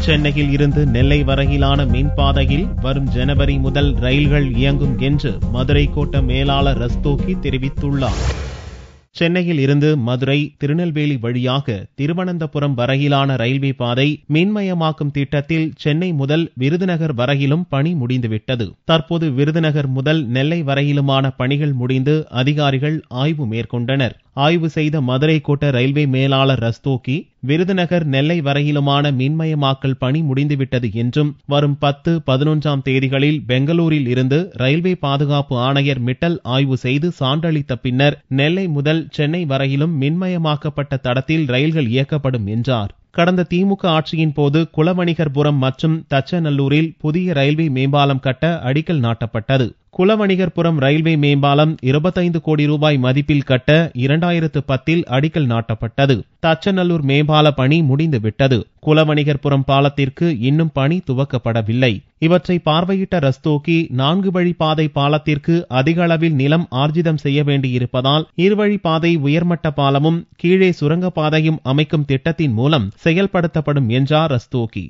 சென்னையில் இருந்து நெல்லை வரையிலான மின்பாதையில் வரும் ஜனவரி முதல் ரயில்கள் இயங்கும் என்று மதுரை கோட்ட மேலாளர் ரஸ்தோகி தெரிவித்துள்ளார். சென்னையில் இருந்து மதுரை, திருநெல்வேலி வழியாக திருவனந்தபுரம் வரையிலான ரயில்வே பாதை மின்மயமாக்கும் திட்டத்தில் சென்னை முதல் விருதுநகர் வரையிலும் பணி முடிந்துவிட்டது. தற்போது விருதுநகர் முதல் நெல்லை வரையிலுமான பணிகள் முடிந்து அதிகாரிகள் ஆய்வு மேற்கொண்டனர். ஆய்வு செய்த மதுரை கோட்ட ரயில்வே மேலாளர் ரஸ்தோகி, விருதுநகர், நெல்லை வரையிலுமான மின்மயமாக்கல் பணி முடிந்துவிட்டது என்றும் வரும் 10, 11ஆம் தேதிகளில் பெங்களூரில் இருந்து ரயில்வே பாதுகாப்பு ஆணையர் மிட்டல் ஆய்வு செய்து சான்றளித்த பின்னர் நெல்லை முதல் சென்னை வரையிலும் மின்மயமாக்கப்பட்ட தடத்தில் ரயில்கள் இயக்கப்படும் என்றார். கடந்த திமுக ஆட்சியின் போது குலவணிகர்புரம் மற்றும் தச்சநல்லூரில் புதிய ரயில்வே மேம்பாலம் கட்ட அடிக்கல் நாட்டப்பட்டது. குலவணிகர்புரம் ரயில்வே மேம்பாலம் 25 கோடி ரூபாய் மதிப்பில் கட்ட 2010இல் அடிக்கல் நாட்டப்பட்டது. தச்சநல்லூர் மேம்பால பணி முடிந்துவிட்டது. குலவணிகர்புரம் பாலத்திற்கு இன்னும் பணி துவக்கப்படவில்லை. இவற்றை பார்வையிட்ட ரஸ்தோகி, 4 வழிப்பாதை பாலத்திற்கு அதிக அளவில் நிலம் ஆர்ஜிதம் செய்ய வேண்டியிருப்பதால் இருவழிப்பாதை உயர்மட்ட பாலமும் கீழே சுரங்கப்பாதையும் அமைக்கும் திட்டத்தின் மூலம் செயல்படுத்தப்படும் என்றார் ரஸ்தோகி.